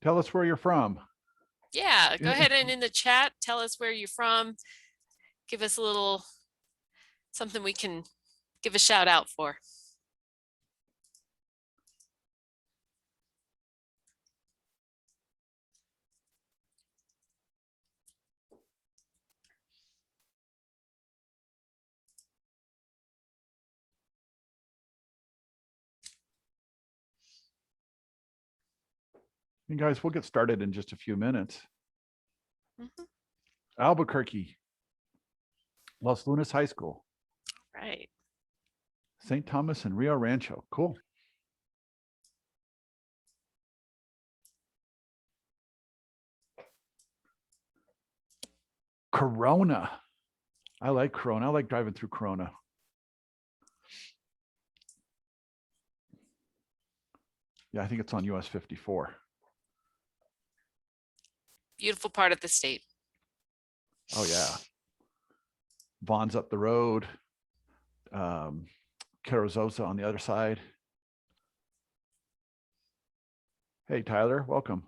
Tell us where you're from. Yeah, go ahead and in the chat, tell us where you're from. Give us a little something we can give a shout out for. You guys, we'll get started in just a few minutes. Albuquerque, Los Lunas High School. Right. St. Thomas and Rio Rancho. Cool. Corona. I like Corona. I like driving through Corona. Yeah, I think it's on US 54. Beautiful part of the state. Oh, yeah. Vaughn's up the road. Carrizosa on the other side. Hey, Tyler, welcome.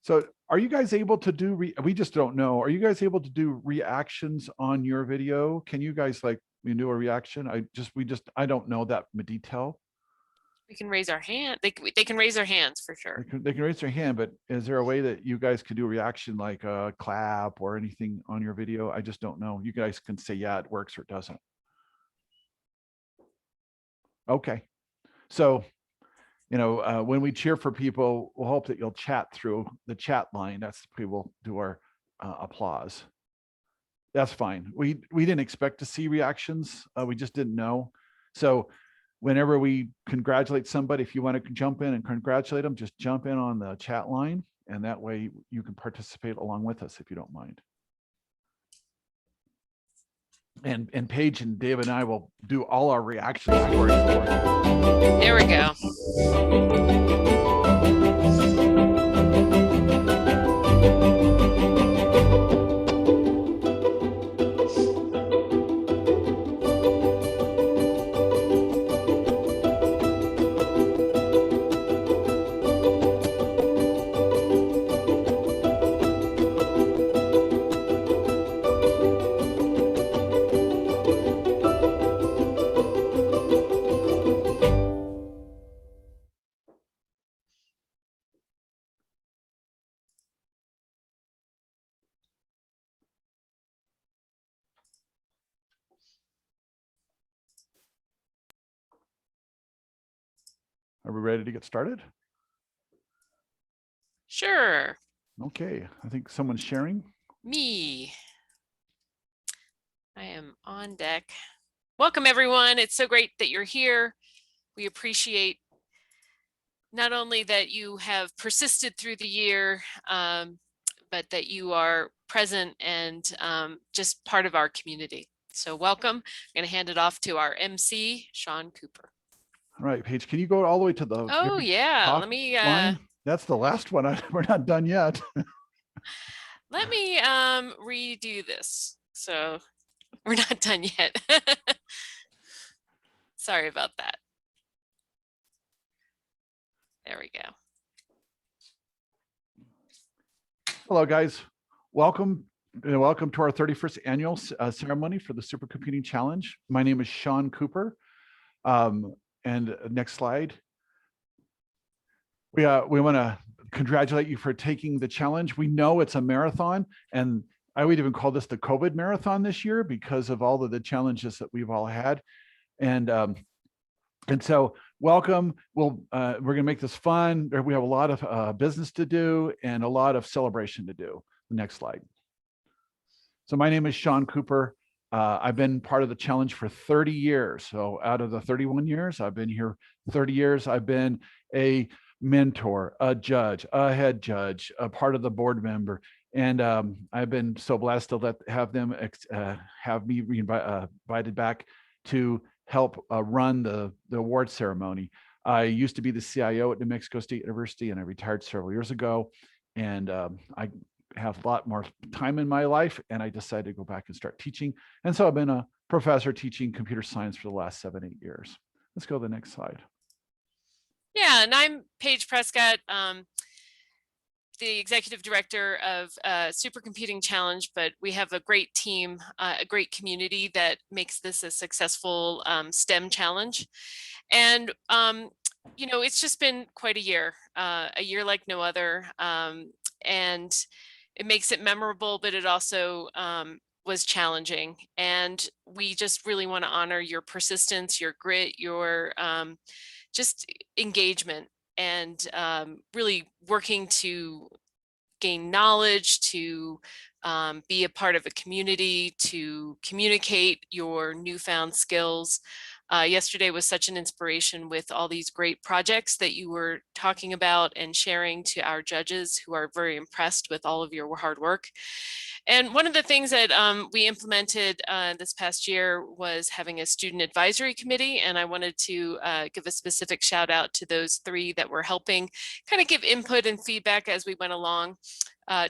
So are you guys able to do, we just don't know. Are you guys able to do reactions on your video? Can you guys like, you do a reaction? I don't know that detail. We can raise our hand. They can raise their hands for sure. They can raise their hand, but is there a way that you guys could do a reaction like a clap or anything on your video? I just don't know. You guys can say, yeah, it works or it doesn't. Okay. So, when we cheer for people, we'll hope that you'll chat through the chat line. That's the people do our applause. That's fine. We didn't expect to see reactions. We just didn't know. So whenever we congratulate somebody, if you want to jump in and congratulate them, just jump in on the chat line. And that way you can participate along with us if you don't mind. And Paige and Dave and I will do all our reactions for you. There we go. Are we ready to get started? Sure. Okay, I think someone's sharing. Me. I am on deck. Welcome, everyone. It's so great that you're here. We appreciate not only that you have persisted through the year, but that you are present and just part of our community. So welcome. I'm going to hand it off to our MC, Sean Cooper. All right, Paige, can you go all the way to the Oh yeah, let me line? That's the last one. We're not done yet. Let me redo this. So we're not done yet. Sorry about that. There we go. Hello, guys. Welcome to our 31st annual ceremony for the Supercomputing Challenge. My name is Sean Cooper. And next slide. We want to congratulate you for taking the challenge. We know it's a marathon, and I would even call this the COVID marathon this year because of all of the challenges that we've all had. And so welcome. We're going to make this fun. We have a lot of business to do and a lot of celebration to do. The next slide. So my name is Sean Cooper. I've been part of the challenge for 30 years. So out of the 31 years, I've been here 30 years. I've been a mentor, a judge, a head judge, a part of the board member. And I've been so blessed to have them have me invited back to help run the award ceremony. I used to be the CIO at New Mexico State University, and I retired several years ago. And I have a lot more time in my life, and I decided to go back and start teaching. And so I've been a professor teaching computer science for the last 7-8 years. Let's go to the next slide. Yeah, and I'm Paige Prescott, the executive director of Supercomputing Challenge, but we have a great team, a great community that makes this a successful STEM challenge. And, you know, it's just been quite a year like no other. And it makes it memorable, but it also was challenging. And we just really want to honor your persistence, your grit, your just engagement, and really working to gain knowledge, to be a part of a community, to communicate your newfound skills. Yesterday was such an inspiration with all these great projects that you were talking about and sharing to our judges, who are very impressed with all of your hard work. And one of the things that we implemented this past year was having a student advisory committee. And I wanted to give a specific shout out to those 3 that were helping kind of give input and feedback as we went along.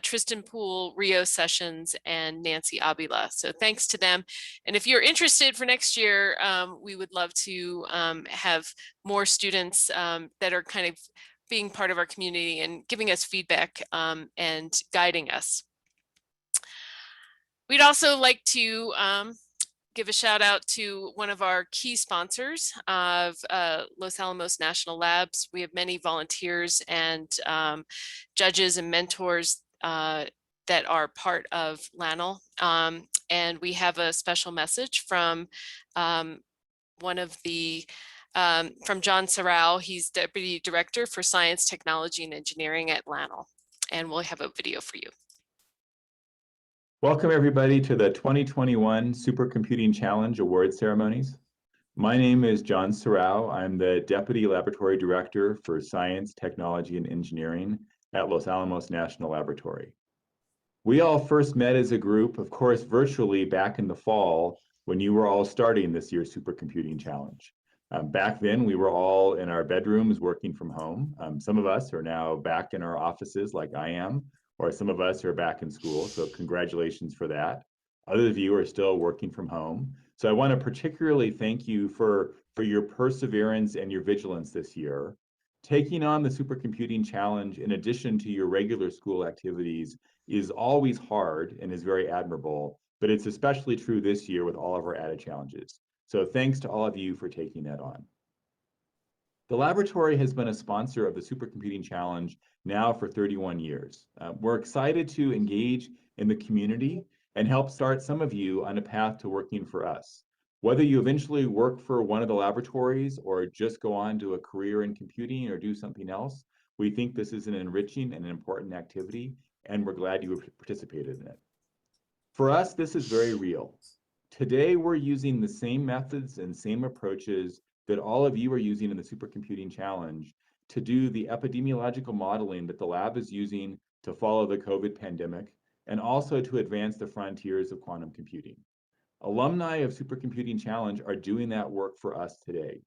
Tristan Poole, Rio Sessions, and Nancy Abila. So thanks to them. And if you're interested for next year, we would love to have more students that are kind of being part of our community and giving us feedback and guiding us. We'd also like to give a shout out to one of our key sponsors of Los Alamos National Labs. We have many volunteers and judges and mentors that are part of LANL. And we have a special message from one of the from John Sarau. He's Deputy Director for Science, Technology, and Engineering at LANL. And we'll have a video for you. Welcome everybody to the 2021 Supercomputing Challenge Awards Ceremonies. My name is John Sarau. I'm the Deputy Laboratory Director for Science, Technology, and Engineering at Los Alamos National Laboratory. We all first met as a group, of course, virtually back in the fall when you were all starting this year's Supercomputing Challenge. Back then, we were all in our bedrooms working from home. Some of us are now back in our offices like I am, or some of us are back in school, so congratulations for that. Others of you are still working from home. So I want to particularly thank you for your perseverance and your vigilance this year. Taking on the Supercomputing Challenge in addition to your regular school activities is always hard and is very admirable, but it's especially true this year with all of our added challenges. So thanks to all of you for taking that on. The laboratory has been a sponsor of the Supercomputing Challenge now for 31 years. We're excited to engage in the community and help start some of you on a path to working for us. Whether you eventually work for one of the laboratories or just go on to a career in computing or do something else, we think this is an enriching and an important activity, and we're glad you participated in it. For us, this is very real. Today, we're using the same methods and same approaches that all of you are using in the Supercomputing Challenge to do the epidemiological modeling that the lab is using to follow the COVID pandemic, and also to advance the frontiers of quantum computing. Alumni of Supercomputing Challenge are doing that work for us today.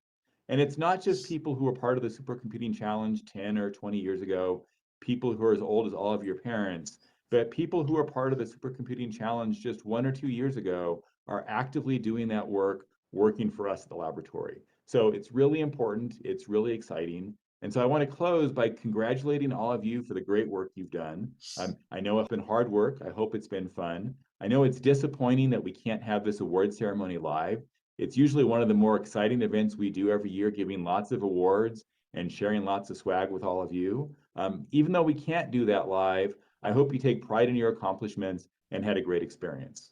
And it's not just people who were part of the Supercomputing Challenge 10 or 20 years ago, people who are as old as all of your parents, but people who are part of the Supercomputing Challenge just 1 or 2 years ago are actively doing that work, working for us at the laboratory. So it's really important, it's really exciting. And so I want to close by congratulating all of you for the great work you've done. I know it's been hard work. I hope it's been fun. I know it's disappointing that we can't have this award ceremony live. It's usually one of the more exciting events we do every year, giving lots of awards and sharing lots of swag with all of you. Even though we can't do that live, I hope you take pride in your accomplishments and had a great experience.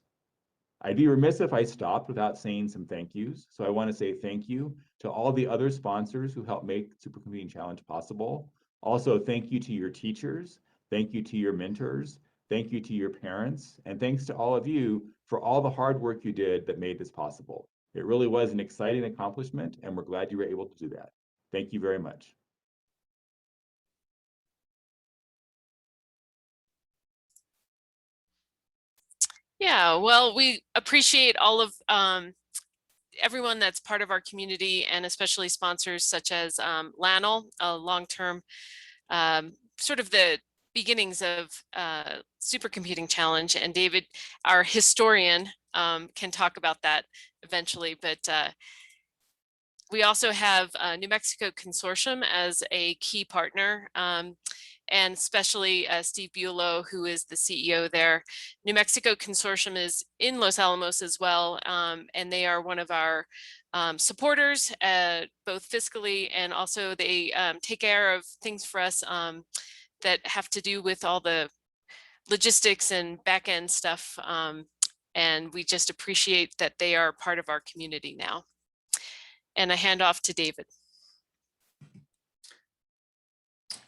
I'd be remiss if I stopped without saying some thank yous. So I want to say thank you to all the other sponsors who helped make Supercomputing Challenge possible. Also, thank you to your teachers. Thank you to your mentors. Thank you to your parents. And thanks to all of you for all the hard work you did that made this possible. It really was an exciting accomplishment, and we're glad you were able to do that. Thank you very much. Yeah, well, we appreciate all of everyone that's part of our community, and especially sponsors such as LANL, a long-term sort of the beginnings of Supercomputing Challenge. And David, our historian, can talk about that eventually. But we also have New Mexico Consortium as a key partner, and especially Steve Bulow, who is the CEO there. New Mexico Consortium is in Los Alamos as well, and they are one of our supporters, both fiscally, and also they take care of things for us that have to do with all the logistics and back end stuff. And we just appreciate that they are part of our community now. And I hand off to David.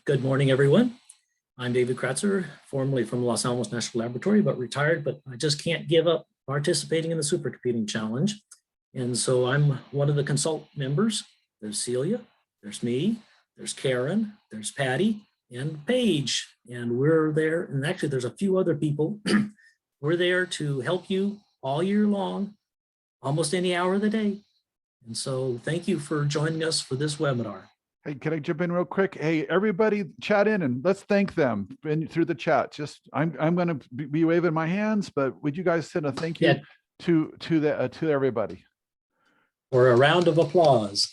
Good morning, everyone. I'm David Kratzer, formerly from Los Alamos National Laboratory, but retired, but I just can't give up participating in the Supercomputing Challenge. And so I'm one of the consult members. There's Celia, there's me, there's Karen, there's Patty, and Paige. And we're there, and actually there's a few other people. We're there to help you all year long, almost any hour of the day. And so thank you for joining us for this webinar. Hey, can I jump in real quick? Hey, everybody chat in and let's thank them through the chat. Just I'm going to be waving my hands, but would you guys send a thank you to everybody? Or a round of applause.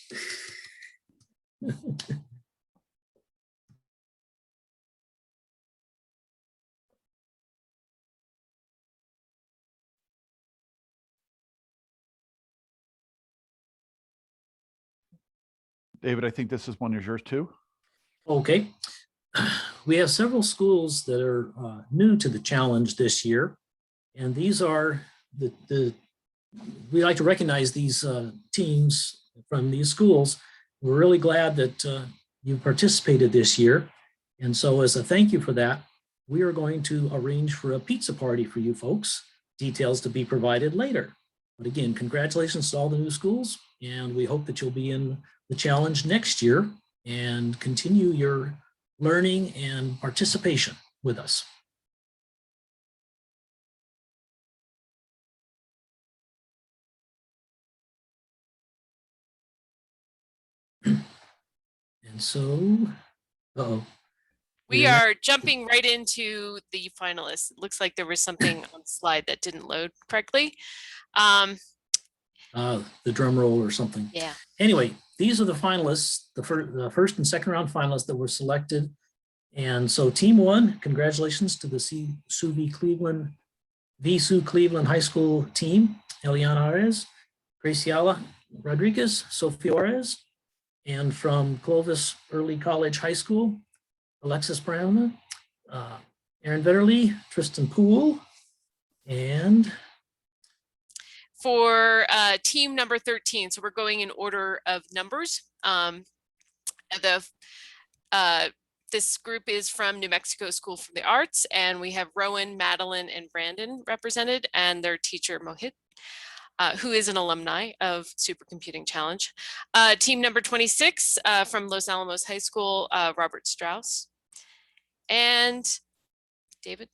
David, I think this is one of yours too. Okay. We have several schools that are new to the challenge this year. And these are we like to recognize these teams from these schools. We're really glad that you participated this year. And so as a thank you for that, we are going to arrange for a pizza party for you folks. Details to be provided later. But again, congratulations to all the new schools. And we hope that you'll be in the challenge next year and continue your learning and participation with us. And so, we are jumping right into the finalists. It looks like there was something on the slide that didn't load correctly. The drum roll or something. Yeah. Anyway, these are the finalists, the first and second round finalists that were selected. And so team one, congratulations to the VSU Cleveland High School team, Eliana Arez, Graciela Rodriguez, Sophia Orez, and from Clovis Early College High School, Alexis Brown, Aaron Vetterly, Tristan Poole, and for team number 13, so we're going in order of numbers. This group is from New Mexico School for the Arts, and we have Rowan, Madeline, and Brandon represented, and their teacher Mohit, who is an alumni of Supercomputing Challenge. Team number 26 from Los Alamos High School, Robert Strauss. And David.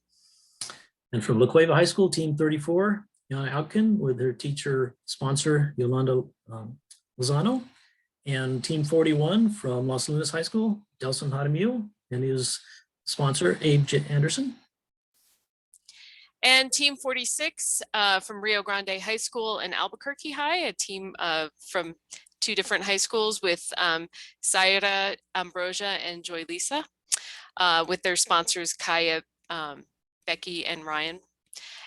And from La Cueva High School, team 34, Yana Outkin with her teacher sponsor, Yolanda Lozano. And team 41 from Los Lunas High School, Delson Jaramillo, and his sponsor, Abe Anderson. And team 46 from Rio Grande High School and Albuquerque High, a team from two different high schools with Sayra Ambrosia and Joy Lisa, with their sponsors, Kaya, Becky, and Ryan.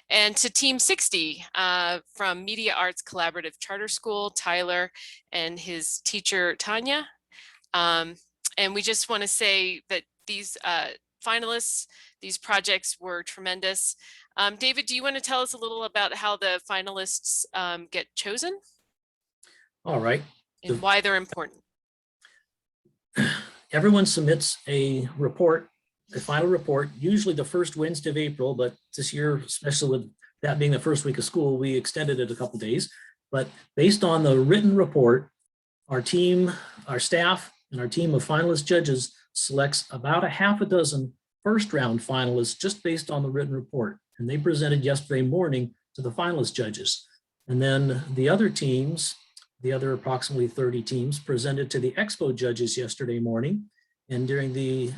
And to team 60 from Media Arts Collaborative Charter School, Tyler and his teacher, Tanya. And we just want to say that these finalists, these projects were tremendous. David, do you want to tell us a little about how the finalists get chosen? All right. And why they're important? Everyone submits a report, the final report, usually the first Wednesday of April, but this year, especially with that being the first week of school, we extended it a couple days. But based on the written report, our team, our staff, and our team of finalist judges selects about a half a dozen first round finalists just based on the written report. And they presented yesterday morning to the finalist judges. And then the other teams the other approximately 30 teams presented to the Expo judges yesterday morning. And during the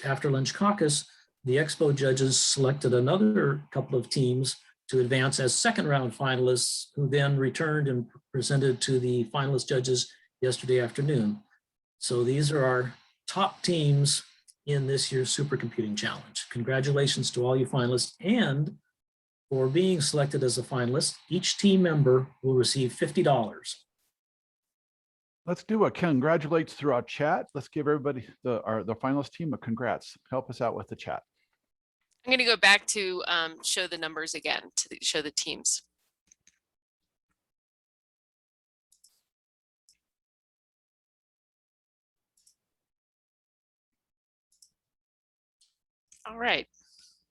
after lunch caucus, the Expo judges selected another couple of teams to advance as second round finalists, who then returned and presented to the finalist judges yesterday afternoon. So these are our top teams in this year's Supercomputing Challenge. Congratulations to all you finalists, and for being selected as a finalist, each team member will receive $50. Let's do a congratulates through our chat. Let's give everybody, the finalist team, a congrats. Help us out with the chat. I'm going to go back to show the numbers again, to show the teams. All right.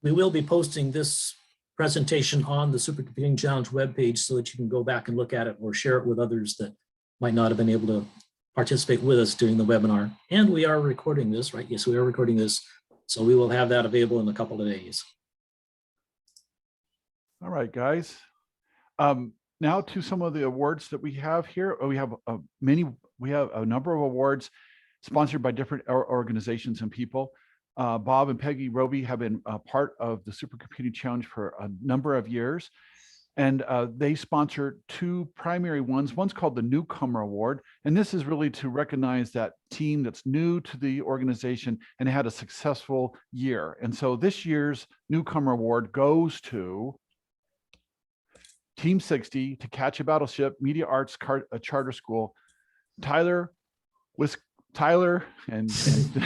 We will be posting this presentation on the Supercomputing Challenge webpage so that you can go back and look at it or share it with others that might not have been able to participate with us during the webinar. And we are recording this, right? Yes, we are recording this. So we will have that available in a couple of days. All right, guys. Now to some of the awards that we have here. We have we have a number of awards sponsored by different organizations and people. Bob and Peggy Roby have been a part of the Supercomputing Challenge for a number of years. And they sponsor two primary ones. One's called the Newcomer Award. And this is really to recognize that team that's new to the organization and had a successful year. And so this year's Newcomer Award goes to Team 60, To Catch a Battleship, Media Arts Charter School, Tyler and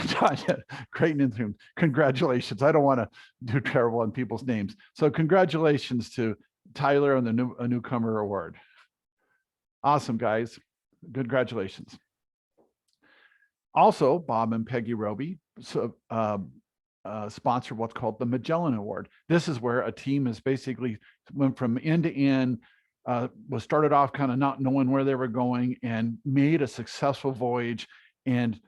Tanya, Creighton Intham. Congratulations. I don't want to do terrible on people's names. So congratulations to Tyler on the Newcomer Award. Awesome, guys. Congratulations. Also, Bob and Peggy Roby sponsor what's called the Magellan Award. This is where a team is basically went from end to end, was started off kind of not knowing where they were going and made a successful voyage and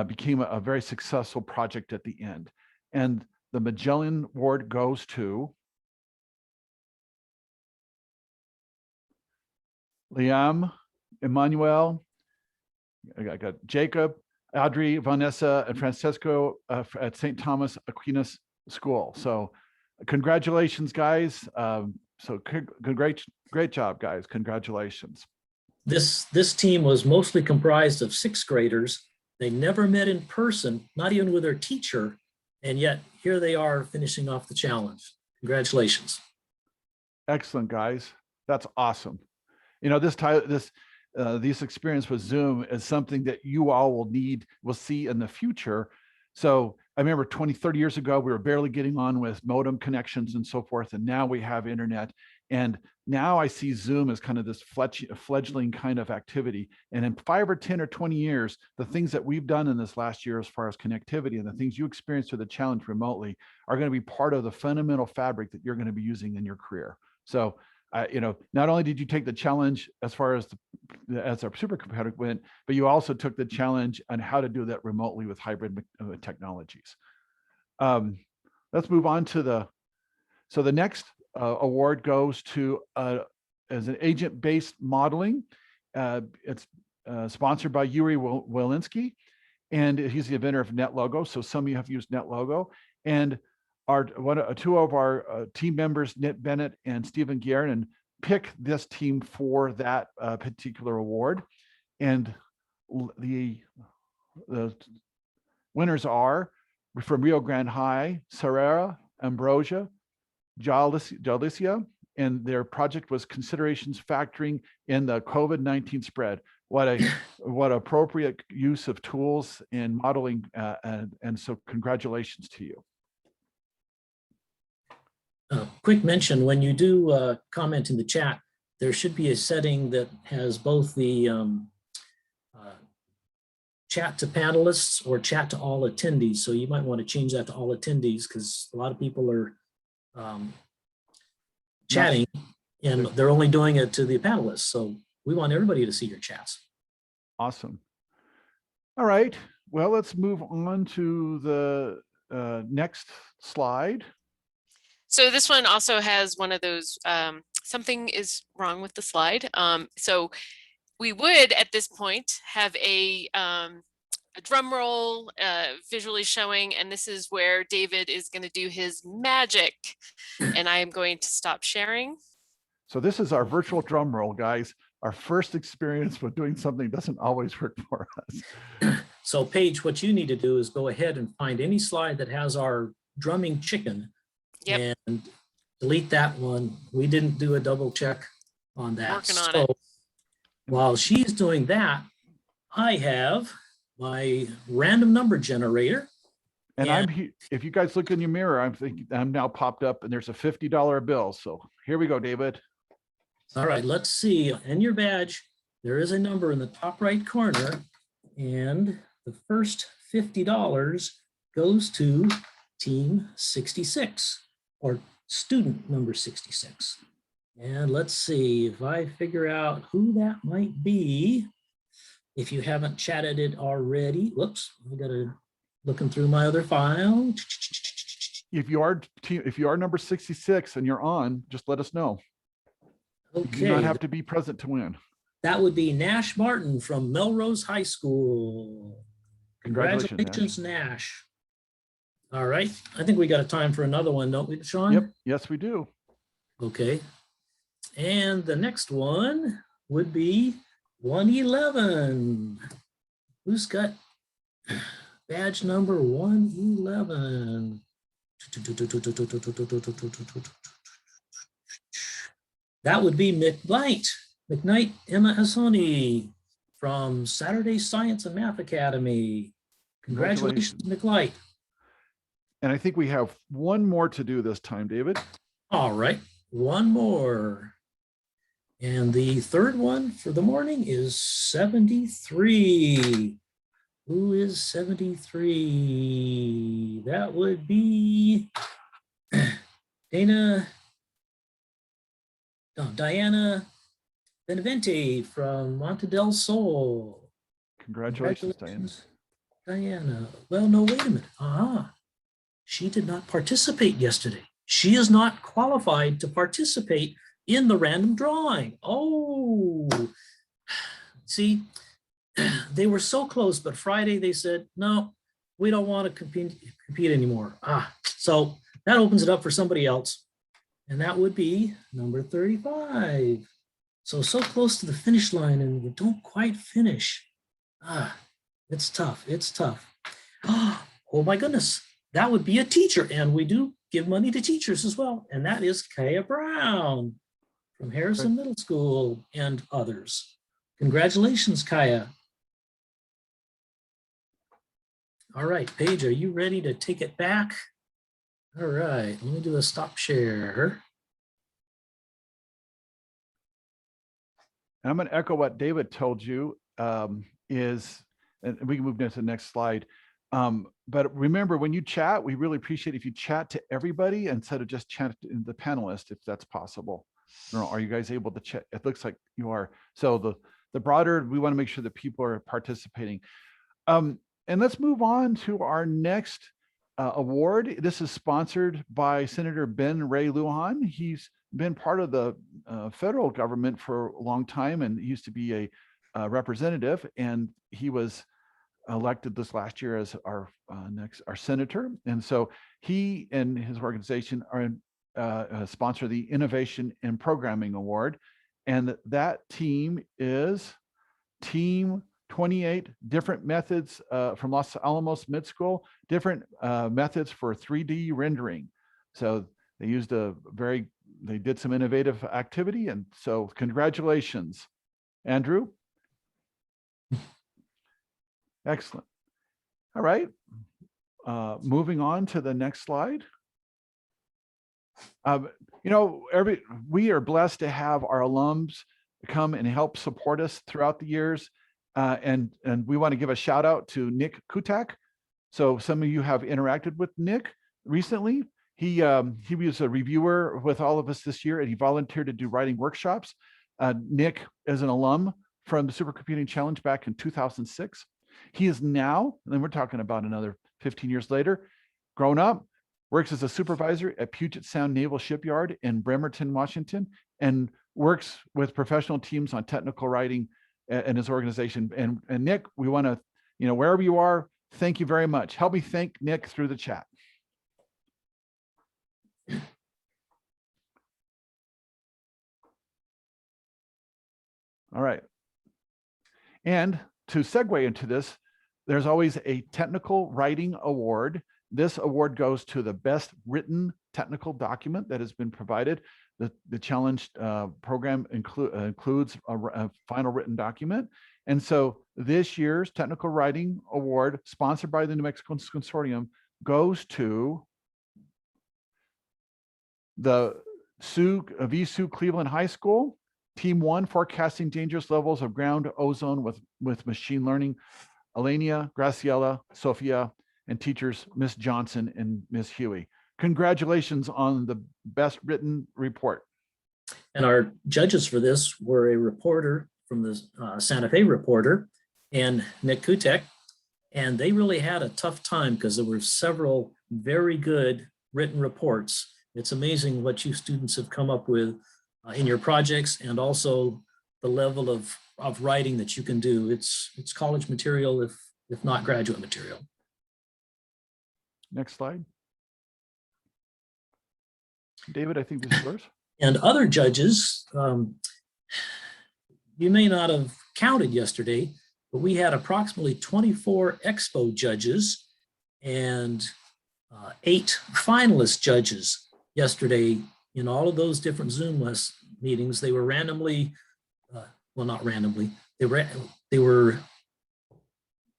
became a very successful project at the end. And the Magellan Award goes to Liam, Emmanuel, I got Jacob, Audrey, Vanessa, and Francesco at St. Thomas Aquinas School. So congratulations, guys. So great job, guys. Congratulations. This team was mostly comprised of sixth graders. They never met in person, not even with their teacher. And yet here they are finishing off the challenge. Congratulations. Excellent, guys. That's awesome. You know, this experience with Zoom is something that you all will see in the future. So I remember 20, 30 years ago, we were barely getting on with modem connections and so forth. And now we have internet. And now I see Zoom as kind of this fledgling kind of activity. And in 5 or 10 or 20 years, the things that we've done in this last year as far as connectivity and the things you experienced with the challenge remotely are going to be part of the fundamental fabric that you're going to be using in your career. So you know, not only did you take the challenge as far as as our supercomputer went, but you also took the challenge on how to do that remotely with hybrid technologies. Let's move on to the next award goes to as an agent-based modeling. It's sponsored by Yuri Walensky, and he's the inventor of NetLogo. So some of you have used NetLogo, and two of our team members, Nit Bennett and Stephen Guerin, pick this team for that particular award. And the winners are from Rio Grande High, Sarera, Ambrosia, Jalicia, and their project was considerations factoring in the COVID-19 spread. What appropriate use of tools in modeling, and so congratulations to you. Quick mention, when you do comment in the chat, there should be a setting that has both the chat to panelists or chat to all attendees. So you might want to change that to all attendees because a lot of people are chatting and they're only doing it to the panelists. So we want everybody to see your chats. Awesome. All right. Well, let's move on to the next slide. So this one also has one of those, something is wrong with the slide. So We would at this point have a drum roll visually showing, and this is where David is going to do his magic. And I am going to stop sharing. So this is our virtual drum roll, guys. Our first experience with doing something doesn't always work for us. So Paige, what you need to do is go ahead and find any slide that has our drumming chicken. Yep. And delete that one. We didn't do a double check on that. Working on So it. while she's doing that, I have my random number generator. And I'm here. If you guys look in your mirror, I'm thinking I'm now popped up and there's a $50 bill. So here we go, David. All right, let's see. In your badge, there is a number in the top right corner, and the first $50 goes to team 66 or student number 66. And let's see if I figure out who that might be. If you haven't chatted it already, whoops, I gotta looking through my other file. If you are number 66 and you're on, just let us know. You do not Okay, have to be present to win. that would be Nash Martin from Melrose High School. Congratulations, Congratulations, Nash. All right, I think we got a time for another one, don't we, Sean? Yep. Yes, we do. Okay. And the next one would be 111. Who's got badge number 111? That would be McKnight Emma Hassoni from Saturday Science and Math Academy. Congratulations, McKnight. And I think we have one more to do this time, David. All right, one more. And the third one for the morning is 73. Who is 73? That would be Diana Benevente from Monte del Sol. Congratulations, Diana. Diana. Well, no, wait a minute. She did not participate yesterday. She is not qualified to participate in the random drawing. Oh, see, they were so close, but Friday they said, no, we don't want to compete anymore. So that opens it up for somebody else. And that would be number 35. So close to the finish line and you don't quite finish. It's tough, it's tough. Oh my goodness, that would be a teacher. And we do give money to teachers as well. And that is Kaya Brown from Harrison Middle School and others. Congratulations, Kaya. All right, Paige, are you ready to take it back? All right, let me do a stop share. And I'm going to echo what David told you and we can move to the next slide. But remember, when you chat, we really appreciate if you chat to everybody instead of just chat in the panelists, if that's possible. Are you guys able to chat? It looks like you are. So the broader, we want to make sure that people are participating. And let's move on to our next award. This is sponsored by Senator Ben Ray Lujan. He's been part of the federal government for a long time and used to be a representative, and he was elected this last year as our senator. And so he and his organization are sponsor the Innovation in Programming Award. And that team is Team 28 different methods from Los Alamos Mid School, different methods for 3D rendering. So they used they did some innovative activity. And so congratulations, Andrew. Excellent. All right. Moving on to the next slide. We are blessed to have our alums come and help support us throughout the years. And we want to give a shout out to Nick Kutak. So some of you have interacted with Nick recently. He was a reviewer with all of us this year, and he volunteered to do writing workshops. Nick is an alum from the Supercomputing Challenge back in 2006. He is now, and we're talking about another 15 years later, grown up, works as a supervisor at Puget Sound Naval Shipyard in Bremerton, Washington, and works with professional teams on technical writing and his organization. And Nick, we want to, wherever you are, thank you very much. Help me thank Nick through the chat. All right. And to segue into this, there's always a technical writing award. This award goes to the best written technical document that has been provided. The challenge program includes a final written document. And so this year's technical writing award, sponsored by the New Mexico Consortium, goes to the VSU Cleveland High School, Team 1, forecasting dangerous levels of ground ozone with machine learning, Elenia, Graciela, Sophia, and teachers Miss Johnson and Miss Huey. Congratulations on the best written report. And our judges for this were a reporter from the Santa Fe Reporter and Nick Kutek. And they really had a tough time because there were several very good written reports. It's amazing what you students have come up with in your projects, and also the level of writing that you can do. It's college material, if not graduate material. Next slide. David, I think this is yours. And other judges, you may not have counted yesterday, but we had approximately 24 Expo judges and 8 finalist judges yesterday. In all of those different Zoom meetings, they were randomly, well, not randomly, they were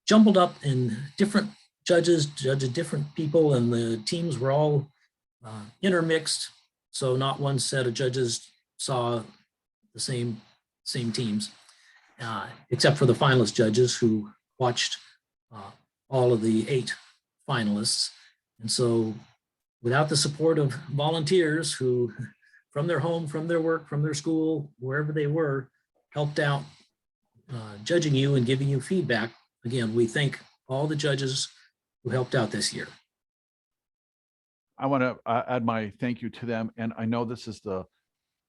jumbled up in different judges, different people, and the teams were all intermixed. So not one set of judges saw the same teams, except for the finalist judges who watched all of the 8 finalists. And so without the support of volunteers who, from their home, from their work, from their school, wherever they were, helped out judging you and giving you feedback. Again, we thank all the judges who helped out this year. I want to add my thank you to them. And I know this is some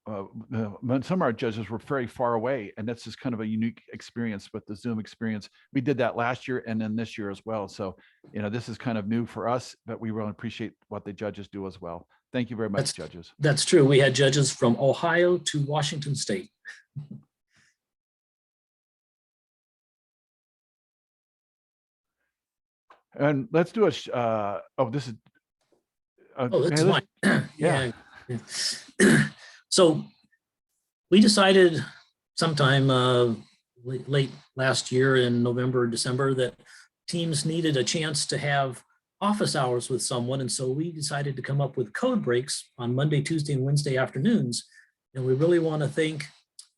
of our judges were very far away, and that's just kind of a unique experience with the Zoom experience. We did that last year and then this year as well. So, this is kind of new for us, but we really appreciate what the judges do as well. Thank you very much, judges. That's true. We had judges from Ohio to Washington State. And let's do this is. That's mine. Yeah. So we decided sometime late last year in November, December, that teams needed a chance to have office hours with someone. And so we decided to come up with code breaks on Monday, Tuesday, and Wednesday afternoons. And we really want to thank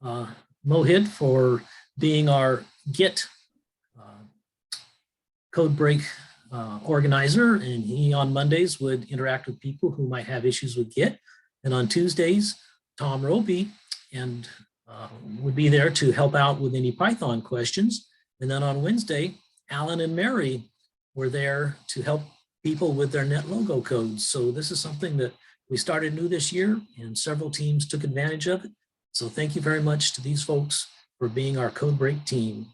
Mohit for being our Git code break organizer. And he on Mondays would interact with people who might have issues with Git. And on Tuesdays, Tom Roby and would be there to help out with any Python questions. And then on Wednesday, Alan and Mary were there to help people with their net logo codes. So this is something that we started new this year, and several teams took advantage of it. So thank you very much to these folks for being our code break team.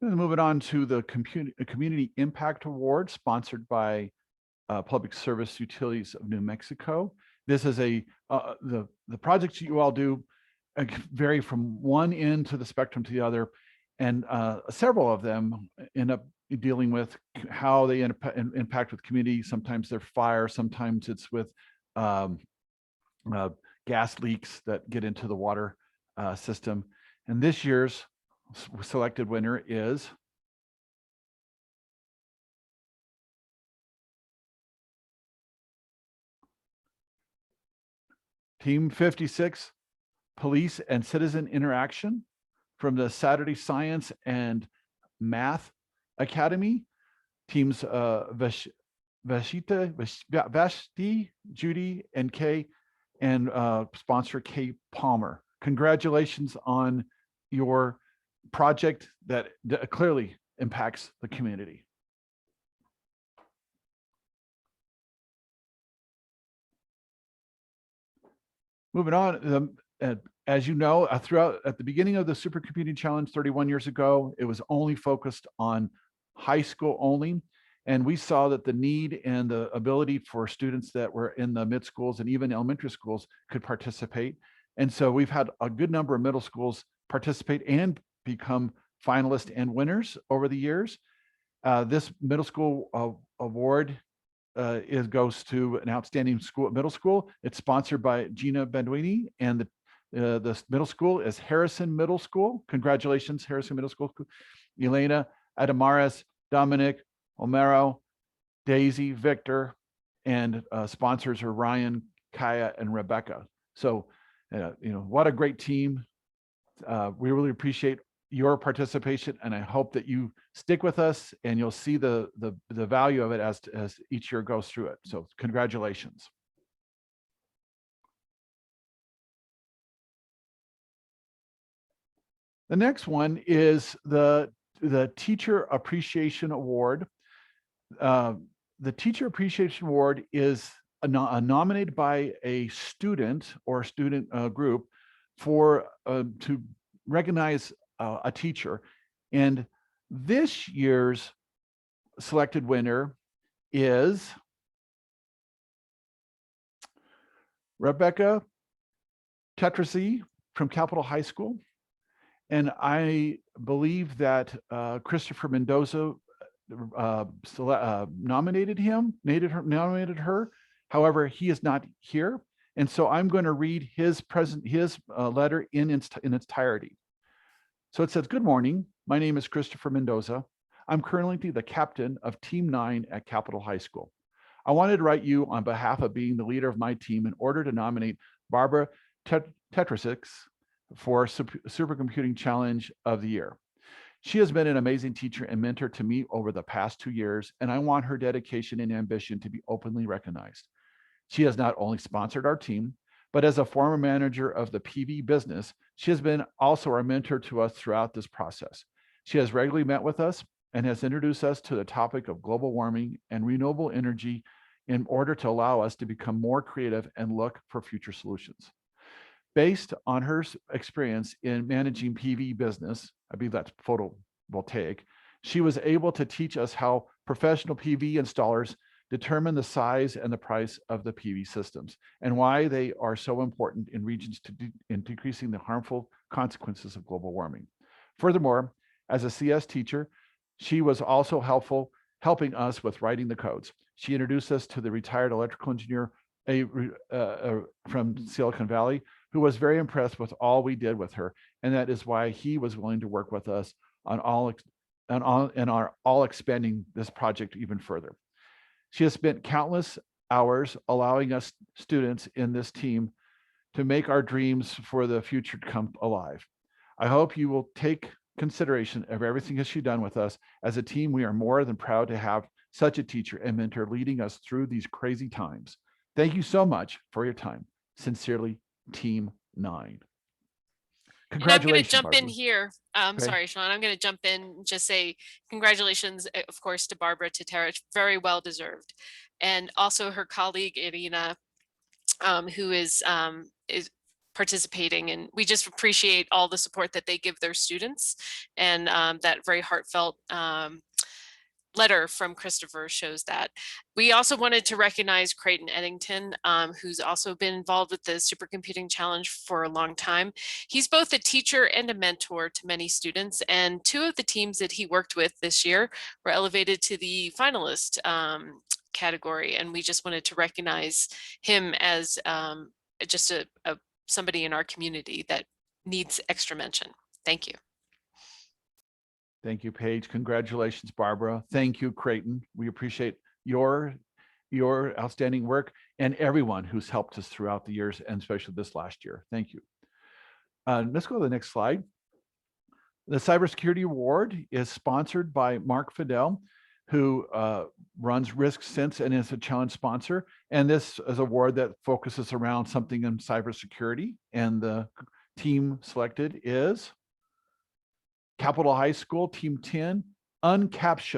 And moving on to the Community Impact Award, sponsored by Public Service Utilities of New Mexico. This is the projects you all do vary from one end to the spectrum to the other, and several of them end up dealing with how they impact with community. Sometimes they're fire, sometimes it's with gas leaks that get into the water system. And this year's selected winner is Team 56, Police and Citizen Interaction, from the Saturday Science and Math Academy. Teams Vashti, Judy, and Kay, and sponsor Kay Palmer. Congratulations on your project that clearly impacts the community. Moving on, as you know, throughout at the beginning of the Supercomputing Challenge 31 years ago, it was only focused on high school only. And we saw that the need and the ability for students that were in the mid schools and even elementary schools could participate. And so we've had a good number of middle schools participate and become finalists and winners over the years. This middle school award goes to an outstanding school at middle school. It's sponsored by Gina Benduini, and the middle school is Harrison Middle School. Congratulations, Harrison Middle School. Elena, Adamares, Dominic, Homero, Daisy, Victor, and sponsors are Ryan, Kaya, and Rebecca. So, what a great team. We really appreciate your participation, and I hope that you stick with us and you'll see the value of it as each year goes through it. So congratulations. The next one is the Teacher Appreciation Award. The Teacher Appreciation Award is nominated by a student or student group for to recognize a teacher. And this year's selected winner is Rebecca Tetrasi from Capitol High School. And I believe that Christopher Mendoza nominated her. However, he is not here. And so I'm going to read his letter in its entirety. So it says, "Good morning. My name is Christopher Mendoza. I'm currently the captain of Team 9 at Capitol High School. I wanted to write you on behalf of being the leader of my team in order to nominate Barbara Tetrasix for Supercomputing Challenge of the Year. She has been an amazing teacher and mentor to me over the past 2 years, and I want her dedication and ambition to be openly recognized. She has not only sponsored our team, but as a former manager of the PV business, she has been also our mentor to us throughout this process. She has regularly met with us and has introduced us to the topic of global warming and renewable energy in order to allow us to become more creative and look for future solutions. Based on her experience in managing PV business, I believe that's photovoltaic, she was able to teach us how professional PV installers determine the size and the price of the PV systems and why they are so important in regions in decreasing the harmful consequences of global warming. Furthermore, as a CS teacher, she was also helping us with writing the codes. She introduced us to the retired electrical engineer from Silicon Valley, who was very impressed with all we did with her, and that is why he was willing to work with us on all expanding this project even further. She has spent countless hours allowing us students in this team to make our dreams for the future come alive. I hope you will take consideration of everything that she's done with us. As a team, we are more than proud to have such a teacher and mentor leading us through these crazy times. Thank you so much for your time. Sincerely, Team 9. And I'm going to jump Barbara. in here. Okay. Sorry, Sean. I'm going to jump in and just say congratulations, of course, to Barbara Teterich. Very well deserved. And also her colleague, Irina, who is participating. And we just appreciate all the support that they give their students. And that very heartfelt letter from Christopher shows that. We also wanted to recognize Creighton Eddington, who's also been involved with the Supercomputing Challenge for a long time. He's both a teacher and a mentor to many students, and 2 of the teams that he worked with this year were elevated to the finalist category, and we just wanted to recognize him as just somebody in our community that needs extra mention. Thank you. Thank you, Paige. Congratulations, Barbara. Thank you, Creighton. We appreciate your outstanding work and everyone who's helped us throughout the years, and especially this last year. Thank you. Let's go to the next slide. The Cybersecurity Award is sponsored by Mark Fidel, who runs RiskSense and is a challenge sponsor. And this is an award that focuses around something in cybersecurity. And the team selected is Capitol High School, Team 10, Uncapped,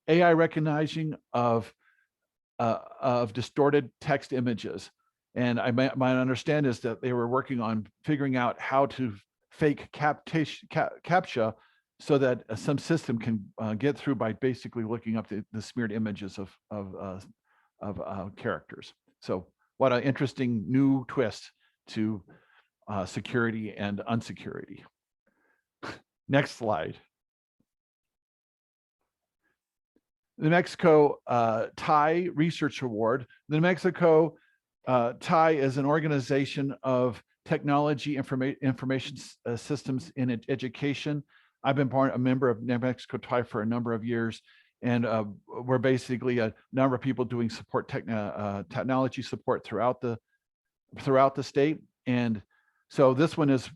AI recognizing of distorted text images. And my understand is that they were working on figuring out how to fake CAPTCHA so that some system can get through by basically looking up the smeared images of characters. So what an interesting new twist to security and unsecurity. Next slide. The New Mexico TIE Research Award. The New Mexico TIE is an organization of technology information systems in education. I've been a member of New Mexico TIE for a number of years, and we're basically a number of people doing support technology support throughout the state. And so this one is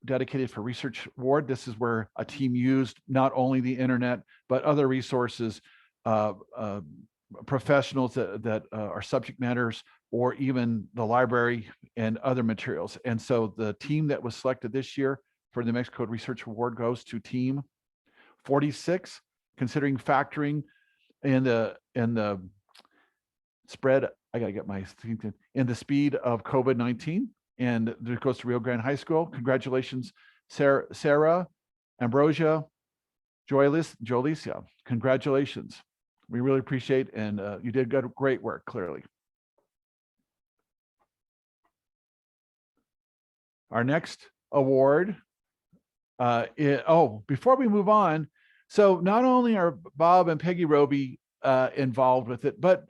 dedicated for Research Award. This is where a team used not only the internet, but other resources, professionals that are subject matters, or even the library and other materials. And so the team that was selected this year for the New Mexico Research Award goes to team 46, considering factoring in the spread. I got to get my thing in the speed of COVID-19. And it goes to Rio Grande High School. Congratulations, Sarah, Ambrosia, Joylicia. Congratulations. We really appreciate, and you did great work, clearly. Our next award, before we move on, so not only are Bob and Peggy Roby involved with it, but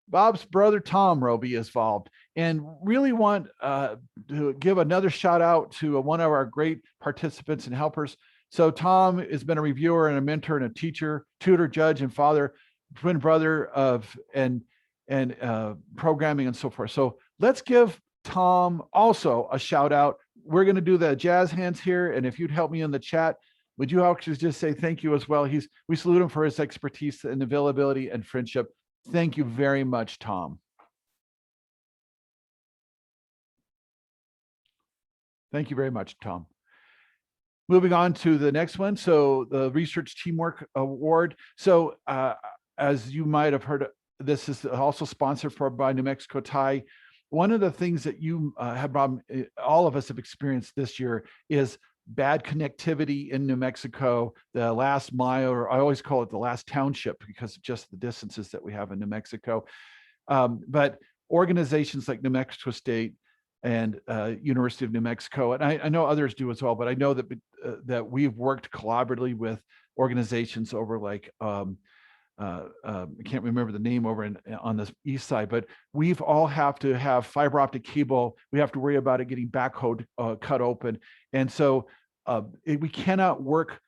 Bob's brother, Tom Roby, is involved, and really want to give another shout out to one of our great participants and helpers. So Tom has been a reviewer and a mentor and a teacher, tutor, judge, and father, twin brother of and programming and so forth. So let's give Tom also a shout out. We're going to do the jazz hands here, and if you'd help me in the chat, would you actually just say thank you as well? We salute him for his expertise and availability and friendship. Thank you very much, Tom. Thank you very much, Tom. Moving on to the next one. So the Research Teamwork Award. So as you might have heard, this is also sponsored by New Mexico TIE. One of the things that you all of us have experienced this year is bad connectivity in New Mexico, the last mile, or I always call it the last township because of just the distances that we have in New Mexico. But organizations like New Mexico State and University of New Mexico, and I know others do as well, but I know that that we've worked collaboratively with organizations over like I can't remember the name over on the east side, but we've all have to have fiber optic cable. We have to worry about it getting backhoe cut open. And so we cannot work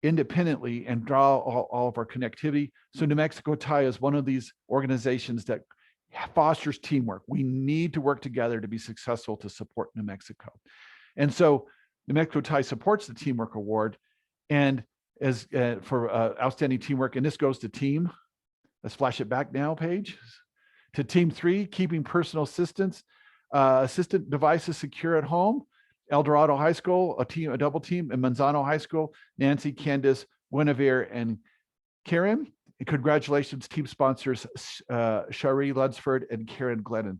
independently and draw all of our connectivity. So New Mexico TIE is one of these organizations that fosters teamwork. We need to work together to be successful to support New Mexico. And so New Mexico TIE supports the Teamwork Award, and as for outstanding teamwork, and this goes to team, let's flash it back now, Paige, to team 3, keeping personal assistant devices secure at home, El Dorado High School, a double team, and Manzano High School, Nancy, Candace, Guinevere, and Karen. And congratulations, team sponsors, Shari Ludsford and Karen Glennon.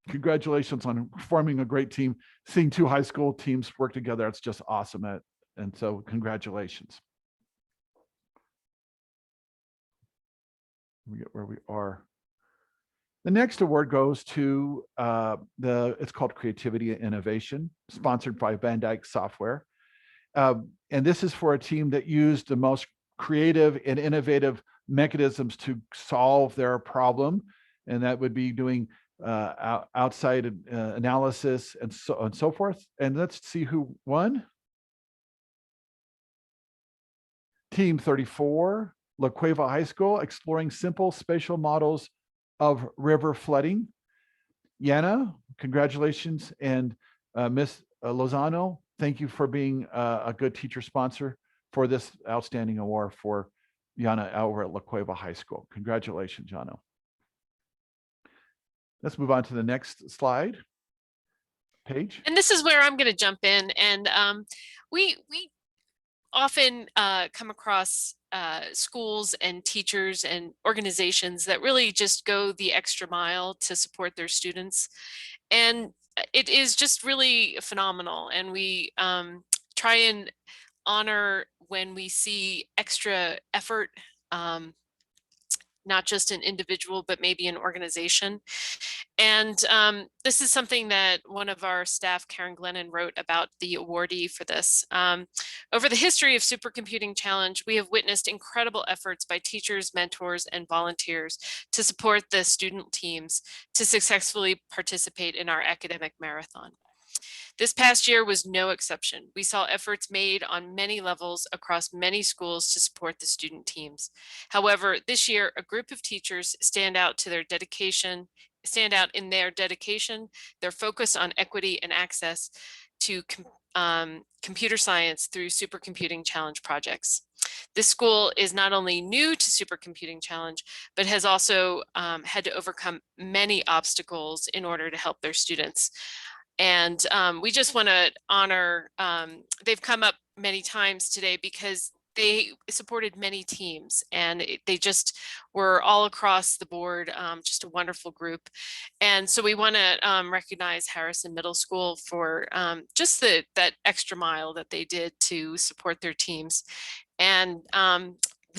Congratulations on forming a great team. Seeing 2 high school teams work together, it's just awesome. And so congratulations. We get where we are. The next award goes to it's called Creativity and Innovation, sponsored by Van Dyke Software. And this is for a team that used the most creative and innovative mechanisms to solve their problem. And that would be doing outside analysis and so forth. And let's see who won. Team 34, La Cueva High School, exploring simple spatial models of river flooding. Yana, congratulations. And Miss Lozano, thank you for being a good teacher sponsor for this outstanding award for Yana over at La Cueva High School. Congratulations, Jano. Let's move on to the next slide. Paige. And this is where I'm going to jump in. And we often come across schools and teachers and organizations that really just go the extra mile to support their students. And it is just really phenomenal. And we try and honor when we see extra effort, not just an individual, but maybe an organization. And this is something that one of our staff, Karen Glennon, wrote about the awardee for this. Over the history of Supercomputing Challenge, we have witnessed incredible efforts by teachers, mentors, and volunteers to support the student teams to successfully participate in our academic marathon. This past year was no exception. We saw efforts made on many levels across many schools to support the student teams. However, this year, a group of teachers stand out in their dedication, their focus on equity and access to computer science through Supercomputing Challenge projects. This school is not only new to Supercomputing Challenge, but has also had to overcome many obstacles in order to help their students. And we just want to honor, they've come up many times today because they supported many teams, and they just were all across the board, just a wonderful group. And so we want to recognize Harrison Middle School for just that extra mile that they did to support their teams. And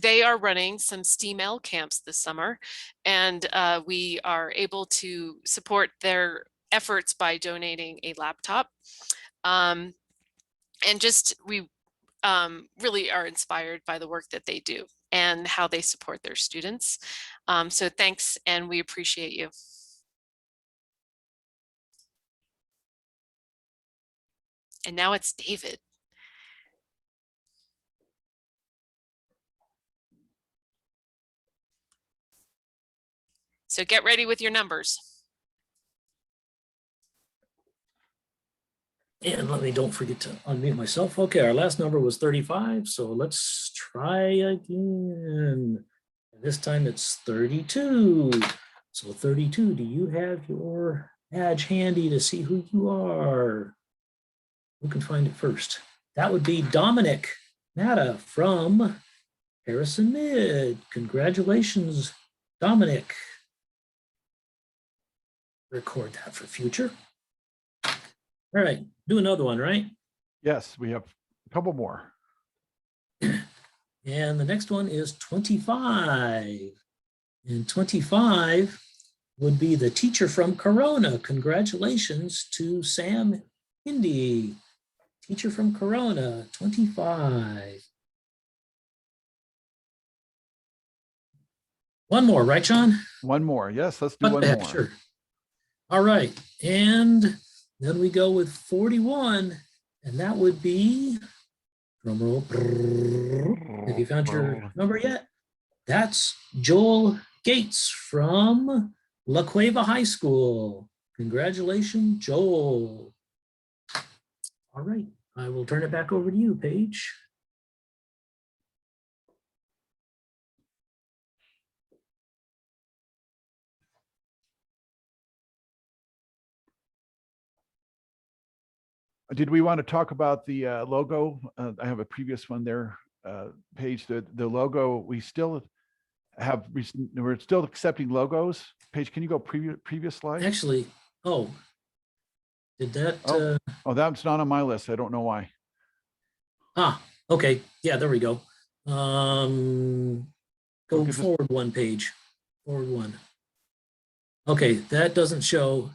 they are running some STEAM-L camps this summer, and we are able to support their efforts by donating a laptop. And just we really are inspired by the work that they do and how they support their students. So thanks, and we appreciate you. And now it's David. So get ready with your numbers. And don't forget to unmute myself. Okay, our last number was 35, so let's try again. This time it's 32. So 32, do you have your badge handy to see who you are? Who can find it first? That would be Dominic Natta from Harrison Mid. Congratulations, Dominic. Record that for future. All right, do another one, right? Yes, we have a couple more. And the next one is 25. And 25 would be the teacher from Corona. Congratulations to Sam Hindi. Teacher from Corona, 25. One more, right, Sean? One more. Yes, let's do one more. Sure. All right, and then we go with 41, and that would be, drum roll, have you found your number yet? That's Joel Gates from La Cueva High School. Congratulations, Joel. All right, I will turn it back over to you, Paige. Did we want to talk about the logo? I have a previous one there, Paige. The logo, we still have, we're still accepting logos. Paige, can you go previous slide? Actually, did that? Oh, that's not on my list. I don't know why. Okay. Yeah, there we go. Go forward one page. Forward one. Okay, that doesn't show.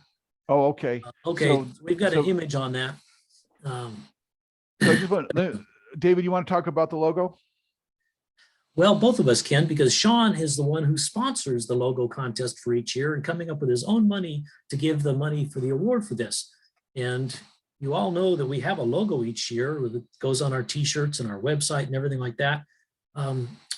Oh, okay. Okay, so we've got an image on that. So I just want, David, you want to talk about the logo? Well, both of us can, because Sean is the one who sponsors the logo contest for each year and coming up with his own money to give the money for the award for this. And you all know that we have a logo each year that goes on our t-shirts and our website and everything like that.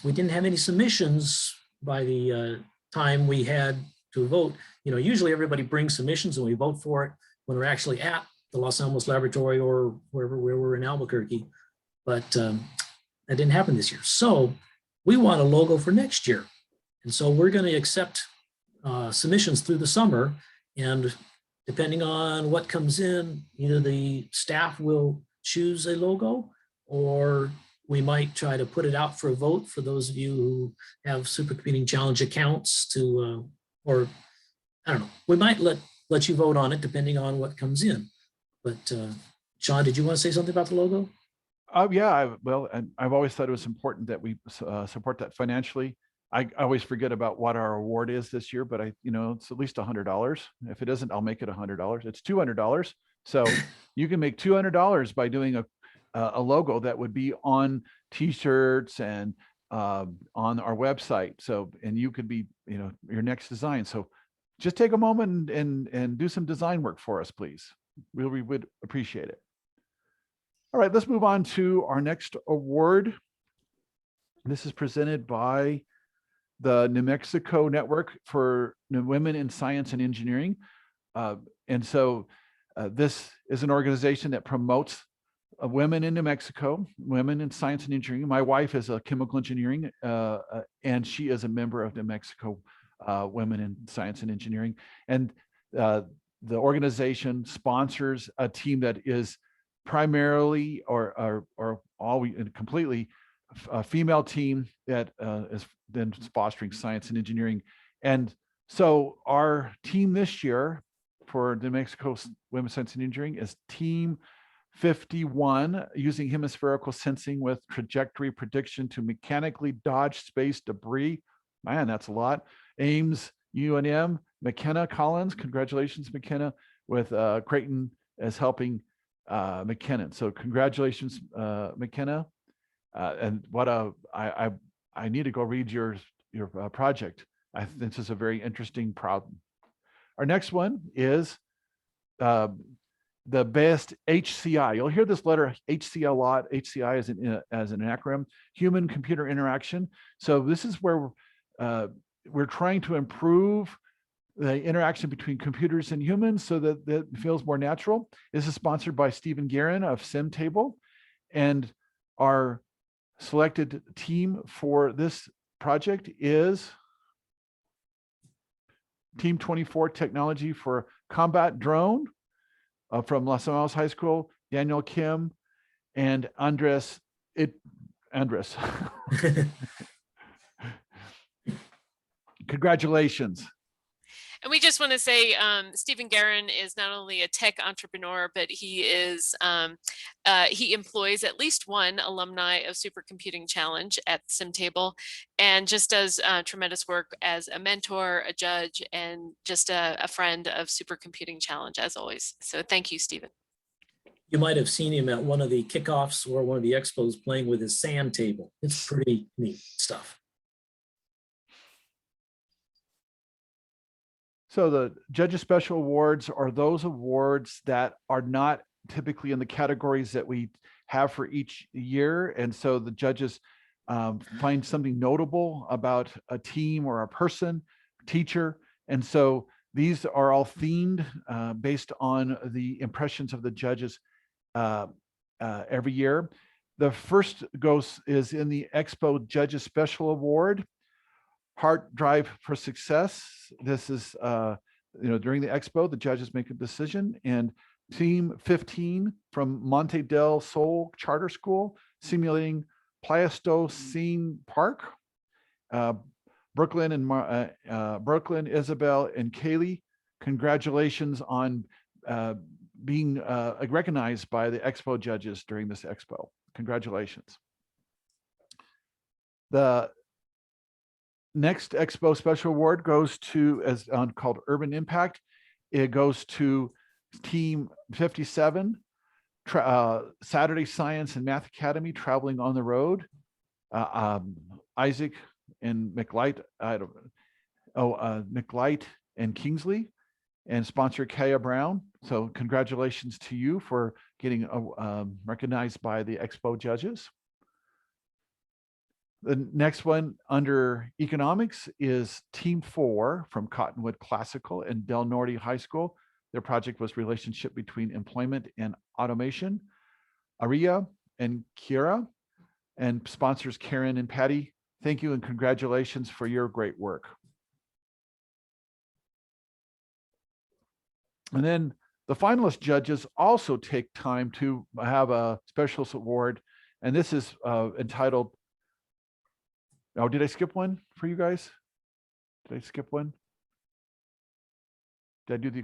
We didn't have any submissions by the time we had to vote. You know, usually everybody brings submissions and we vote for it when we're actually at the Los Alamos Laboratory or wherever we were in Albuquerque. But that didn't happen this year. So we want a logo for next year. And so we're going to accept submissions through the summer. And depending on what comes in, either the staff will choose a logo or we might try to put it out for a vote for those of you who have Supercomputing Challenge accounts to, or I don't know, we might let you vote on it depending on what comes in. But Sean, did you want to say something about the logo? Yeah, and I've always thought it was important that we support that financially. I always forget about what our award is this year, but it's at least $100. If it isn't, I'll make it $100. It's $200. So you can make $200 by doing a logo that would be on T-shirts and on our website. So, and you could be, your next design. So just take a moment and do some design work for us, please. We would appreciate it. All right, let's move on to our next award. This is presented by the New Mexico Network for Women in Science and Engineering. And so this is an organization that promotes women in New Mexico, women in science and engineering. My wife is a chemical engineering, and she is a member of New Mexico Women in Science and Engineering. And the organization sponsors a team that is primarily or always completely a female team that is then fostering science and engineering. And so our team this year for New Mexico Women's Science and Engineering is Team 51, using hemispherical sensing with trajectory prediction to mechanically dodge space debris. Man, that's a lot. Ames UNM, Mckenna Collins. Congratulations, Mckenna, with Creighton as helping Mckenna. So congratulations, Mckenna. And what I need to go read your project. This is a very interesting problem. Our next one is the best HCI. You'll hear this letter HCI a lot. HCI as an acronym, human computer interaction. So this is where we're trying to improve the interaction between computers and humans so that it feels more natural. This is sponsored by Stephen Guerin of SimTable, and our selected team for this project is Team 24 Technology for Combat Drone from Los Alamos High School, Daniel Kim and Andres. Congratulations. And we just want to say Stephen Guerin is not only a tech entrepreneur, but he is he employs at least one alumni of Supercomputing Challenge at SimTable, and just does tremendous work as a mentor, a judge, and just a friend of Supercomputing Challenge as always. So thank you, Stephen. You might have seen him at one of the kickoffs or one of the expos playing with his sand table. It's pretty neat stuff. So the Judges Special Awards are those awards that are not typically in the categories that we have for each year. And so the judges find something notable about a team or a person, teacher. And so these are all themed based on the impressions of the judges every year. The first is in the Expo Judges Special Award. Hard Drive for Success. This is, during the expo, the judges make a decision, and Team 15 from Monte del Sol Charter School, simulating Pleistocene Park. Brooklyn, Isabel, and Kaylee, congratulations on being recognized by the expo judges during this expo. Congratulations. The next Expo Special Award goes to, called Urban Impact. It goes to Team 57, Saturday Science and Math Academy, Traveling on the Road. Isaac and McLight, McLight and Kingsley, and sponsor Kaya Brown. So congratulations to you for getting recognized by the Expo judges. The next one under economics is Team 4 from Cottonwood Classical and Del Norte High School. Their project was relationship between employment and automation. Aria and Kira, and sponsors Karen and Patty. Thank you and congratulations for your great work. And then the finalist judges also take time to have a special award And this is entitled, oh, did I skip one for you guys? Did I skip one? Did I do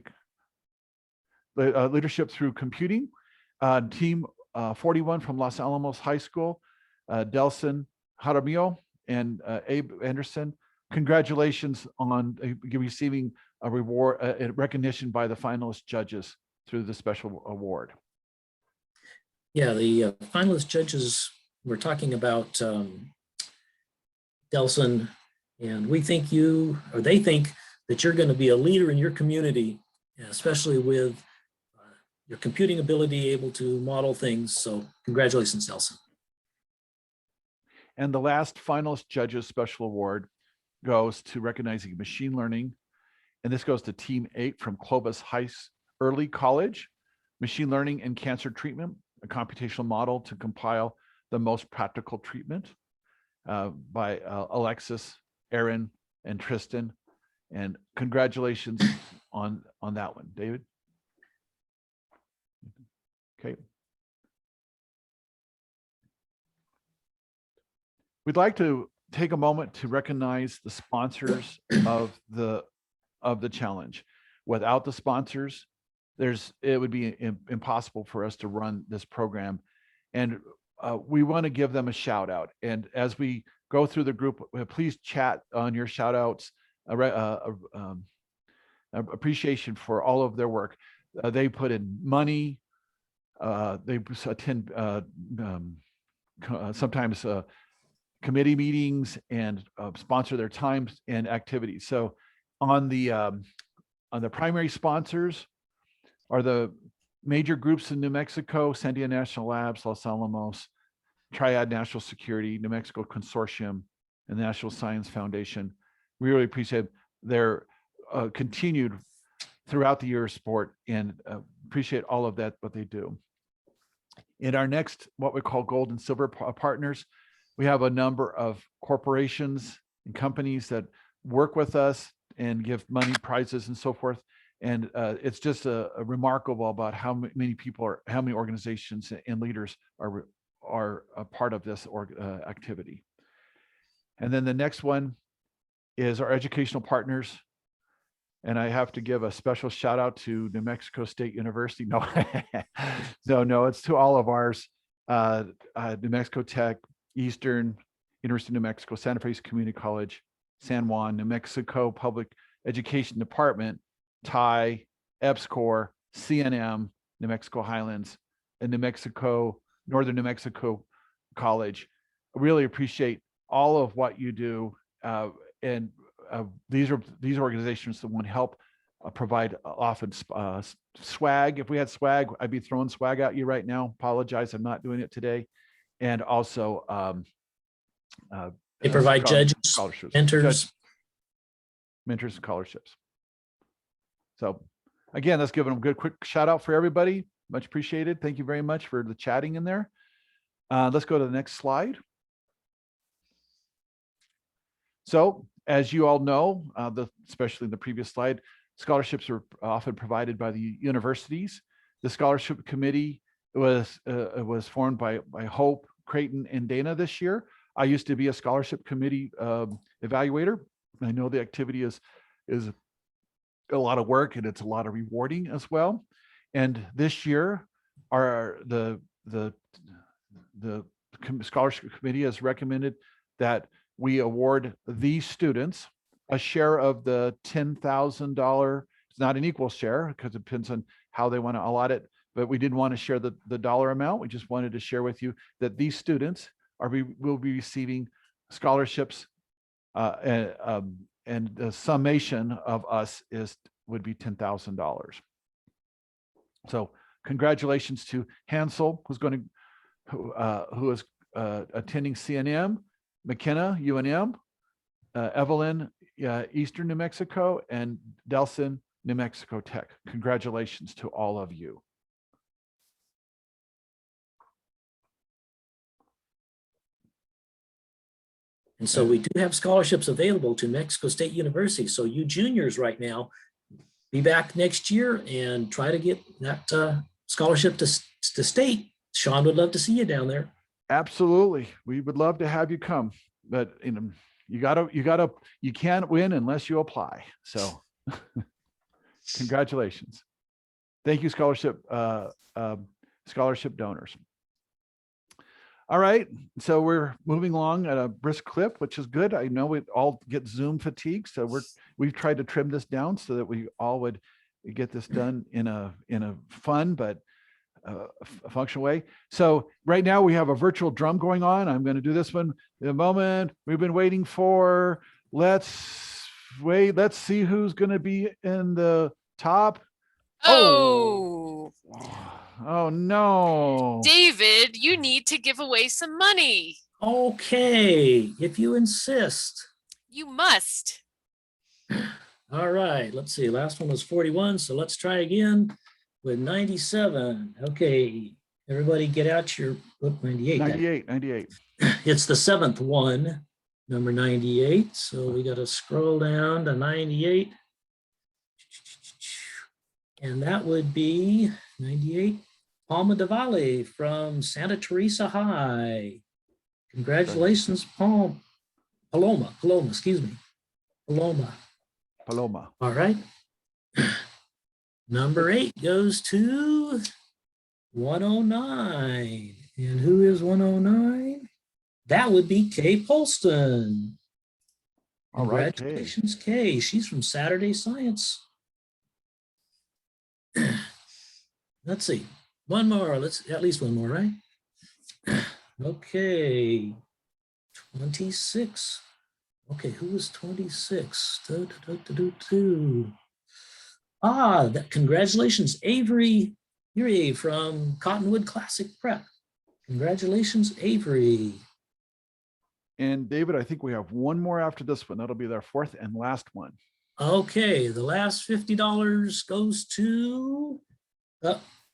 the leadership through computing? Team 41 from Los Alamos High School, Delson Jaramillo and Abe Anderson. Congratulations on receiving a reward, recognition by the finalist judges through the special award. Yeah, the finalist judges, we're talking about Delson, and we think you, or they think that you're going to be a leader in your community, especially with your computing ability, able to model things. So congratulations, Delson. And the last finalist judges special award goes to recognizing machine learning. And this goes to Team 8 from Clovis Early College, machine learning and cancer treatment, a computational model to compile the most practical treatment by Alexis, Aaron, and Tristan. And congratulations on that one, David. Okay. We'd like to take a moment to recognize the sponsors of the challenge. Without the sponsors, it would be impossible for us to run this program. And we want to give them a shout out. And as we go through the group, please chat on your shout outs, appreciation for all of their work. They put in money, they attend sometimes committee meetings and sponsor their times and activities. So on the primary sponsors are the major groups in New Mexico: Sandia National Labs, Los Alamos, Triad National Security, New Mexico Consortium, and the National Science Foundation. We really appreciate their continued throughout the year support and appreciate all of that, what they do. In our next, what we call gold and silver partners, we have a number of corporations and companies that work with us and give money, prizes, and so forth. And it's just a remarkable about how many people are, how many organizations and leaders are a part of this activity. And then the next one is our educational partners. And I have to give a special shout out to New Mexico State University. No, no, it's to all of ours. New Mexico Tech, Eastern, University of New Mexico, Santa Fe Community College, San Juan, New Mexico Public Education Department, TI, EBSCOR, CNM, New Mexico Highlands, and Northern New Mexico College. I really appreciate all of what you do. And these organizations that want to help provide often swag. If we had swag, I'd be throwing swag at you right now. Apologize, I'm not doing it today. And also they provide judges, scholarships, mentors, and scholarships. So again, let's give them a good quick shout out for everybody. Much appreciated. Thank you very much for the chatting in there. Let's go to the next slide. So as you all know, especially in the previous slide, scholarships are often provided by the universities. The scholarship committee was formed by Hope, Creighton, and Dana this year. I used to be a scholarship committee evaluator. I know the activity is a lot of work and it's a lot of rewarding as well. And this year, the scholarship committee has recommended that we award these students a share of the $10,000. It's not an equal share because it depends on how they want to allot it, but we didn't want to share the dollar amount. We just wanted to share with you that these students will be receiving scholarships, and the summation of us would be $10,000. So congratulations to Hansel, who is attending CNM, Mckenna, UNM, Evelyn, Eastern New Mexico, and Delson, New Mexico Tech. Congratulations to all of you. And so we do have scholarships available to Mexico State University. So you juniors right now, be back next year and try to get that scholarship to state. Sean would love to see you down there. Absolutely. We would love to have you come, but you can't win unless you apply. So congratulations. Thank you, scholarship donors. All right, so we're moving along at a brisk clip, which is good. I know we all get Zoom fatigue, so we've tried to trim this down so that we all would get this done in a fun but functional way. So right now we have a virtual drum going on. I'm going to do this one in a moment. We've been waiting for. Let's wait. Let's see who's going to be in the top. Oh, Oh no. David, you need to give away some money. Okay, if you insist. You must. All right, let's see. Last one was 41, so let's try again with 97. Okay, everybody get out your 98. 98. It's the seventh one, number 98. So we got to scroll down to 98. And that would be 98, Palma de Valle from Santa Teresa High. Congratulations, Paloma, excuse me. Paloma. All right. Number 8 goes to 109. And who is 109? That would be Kay Polston. All right, Congratulations, Kay. She's from Saturday Science. Let's see. One more. Let's at least one more, right? Okay. 26. Okay, who was 26? Congratulations, Avery Uri from Cottonwood Classic Prep. Congratulations, Avery. And David, I think we have one more after this one. That'll be our fourth and last one. Okay, the last $50 goes to,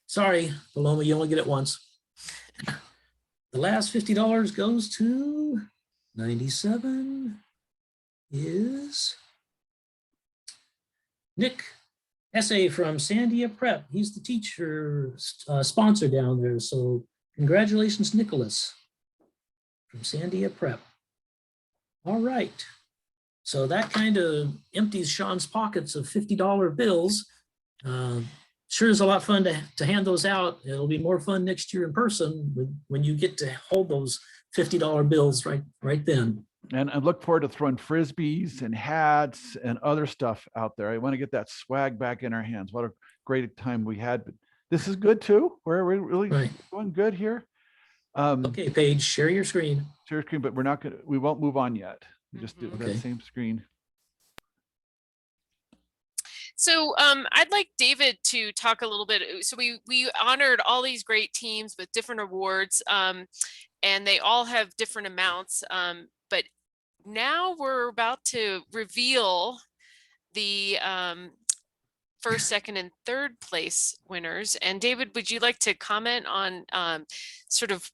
sorry, Paloma, you only get it once. The last $50 goes to 97 is Nick Essay from Sandia Prep. He's the teacher sponsor down there. So congratulations, Nicholas from Sandia Prep. All right. So that kind of empties Sean's pockets of $50 bills. Sure is a lot of fun to hand those out. It'll be more fun next year in person when you get to hold those $50 bills right then. And I look forward to throwing Frisbees and hats and other stuff out there. I want to get that swag back in our hands. What a great time we had. But this is good too. We're really doing good here. Okay, Paige, share your screen. Share your screen, but we won't move on yet. We just do Okay. that same screen. So I'd like David to talk a little bit. So we honored all these great teams with different awards, and they all have different amounts. But now we're about to reveal the first, second, and third place winners. And David, would you like to comment on sort of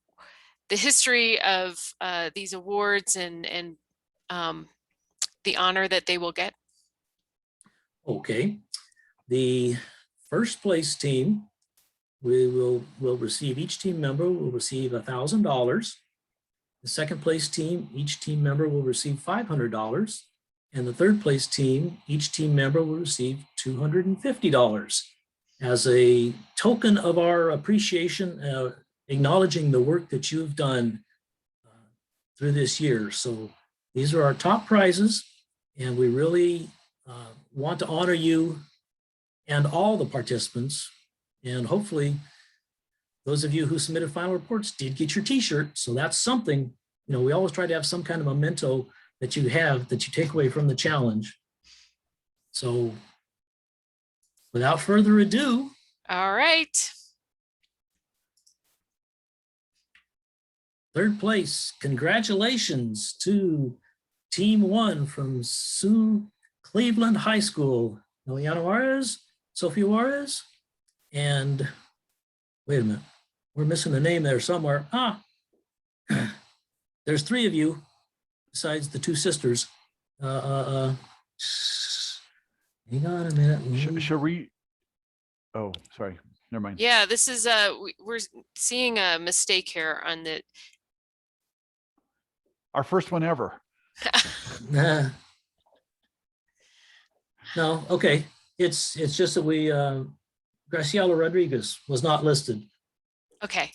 the history of these awards and the honor that they will get? Okay. The first place team, will receive, each team member will receive $1,000. The second place team, each team member will receive $500. And the third place team, each team member will receive $250 as a token of our appreciation, acknowledging the work that you've done through this year. So these are our top prizes, and we really want to honor you and all the participants. And hopefully those of you who submitted final reports did get your t-shirt. So that's something, we always try to have some kind of memento that you take away from the challenge. So without further ado. All right. Third place, congratulations to Team 1 from Sioux Cleveland High School. Eliana Juarez, Sophia Juarez, and wait a minute, we're missing a name there somewhere. There's 3 of you besides the 2 sisters. Hang on a minute. Should we? Oh, sorry. Never mind. Yeah, this is we're seeing a mistake here on the our first one ever. Nah. No, okay. It's just that we, Graciela Rodriguez was not listed Okay.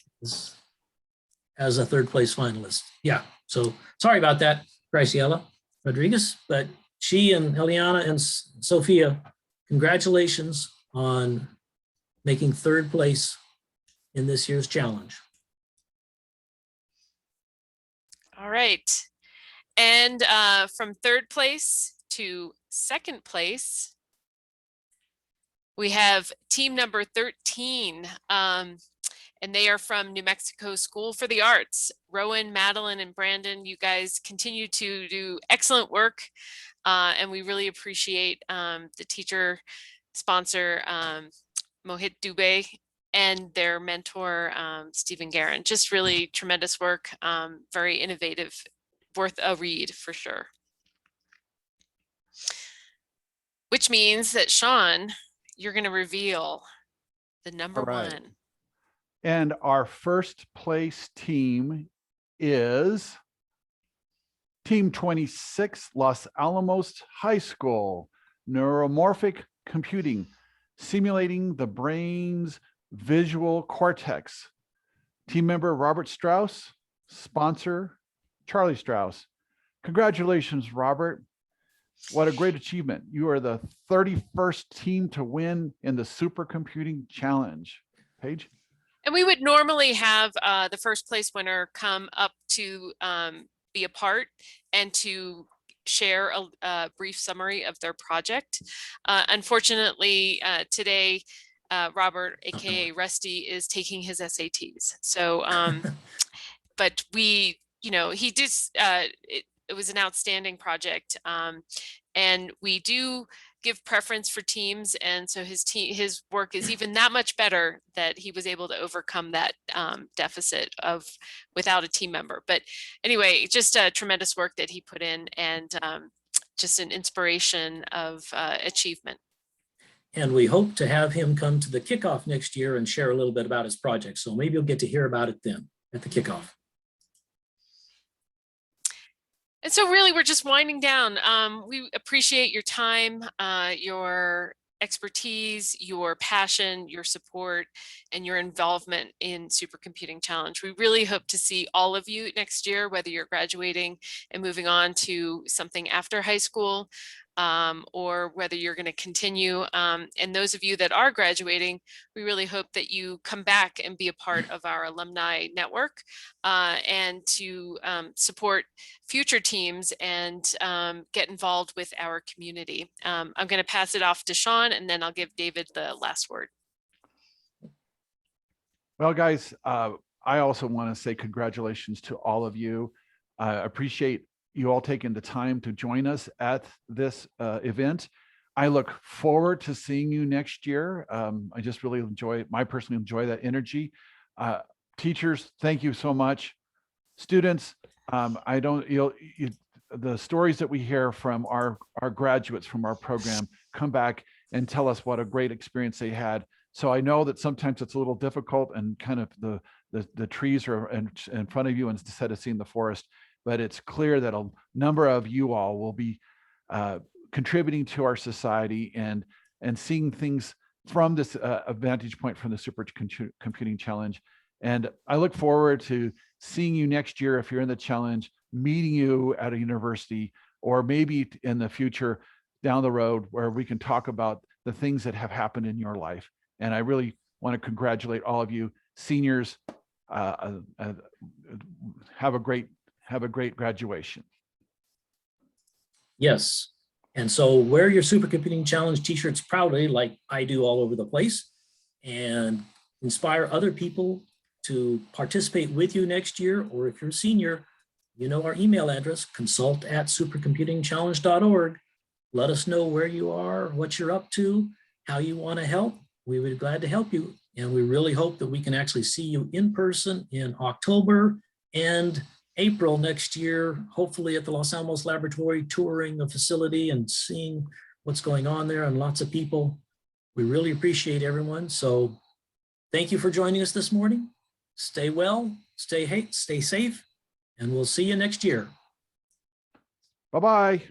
as a third place finalist. Yeah, so sorry about that, Graciela Rodriguez, but she and Eliana and Sophia, congratulations on making third place in this year's challenge. All right. And from third place to second place, we have team number 13. And they are from New Mexico School for the Arts. Rowan, Madeline, and Brandon, you guys continue to do excellent work. And we really appreciate the teacher sponsor, Mohit Dubey, and their mentor, Stephen Guerin. Just really tremendous work, very innovative, worth a read for sure. Which means that Sean, you're gonna reveal the number All right. one. And our first place team is Team 26, Los Alamos High School, Neuromorphic Computing, Simulating the Brain's Visual Cortex. Team member Robert Strauss, sponsor Charlie Strauss. Congratulations, Robert. What a great achievement. You are the 31st team to win in the Supercomputing Challenge. Paige? And we would normally have the first place winner come up to be a part and to share a brief summary of their project. Unfortunately, today, Robert, aka Rusty, is taking his SATs. So, but we, he did, it was an outstanding project. And we do give preference for teams. And so his work is even that much better that he was able to overcome that deficit of without a team member. But anyway, just a tremendous work that he put in, and just an inspiration of achievement. And we hope to have him come to the kickoff next year and share a little bit about his project. So maybe you'll get to hear about it then at the kickoff. And so really, we're just winding down. We appreciate your time, your expertise, your passion, your support, and your involvement in Supercomputing Challenge. We really hope to see all of you next year, whether you're graduating and moving on to something after high school, or whether you're going to continue. And those of you that are graduating, we really hope that you come back and be a part of our alumni network, and to support future teams and get involved with our community. I'm going to pass it off to Sean, and then I'll give David the last word. Well, guys, I also want to say congratulations to all of you. I appreciate you all taking the time to join us at this event. I look forward to seeing you next year. I just really personally enjoy that energy. Teachers, thank you so much. Students, the stories that we hear from our graduates from our program come back and tell us what a great experience they had. So I know that sometimes it's a little difficult, and kind of the trees are in front of you instead of seeing the forest. But it's clear that a number of you all will be contributing to our society and seeing things from this vantage point from the Supercomputing Challenge. And I look forward to seeing you next year if you're in the challenge, meeting you at a university, or maybe in the future down the road where we can talk about the things that have happened in your life. And I really want to congratulate all of you seniors. Have a great graduation. Yes. And so wear your Supercomputing Challenge t-shirts proudly, like I do all over the place, and inspire other people to participate with you next year. Or if you're a senior, you know our email address, consult@supercomputingchallenge.org. Let us know where you are, what you're up to, how you want to help. We would be glad to help you. And we really hope that we can actually see you in person in October and April next year, hopefully at the Los Alamos Laboratory, touring the facility and seeing what's going on there, and lots of people. We really appreciate everyone. So thank you for joining us this morning. Stay well, stay safe, and we'll see you next year. Bye-bye.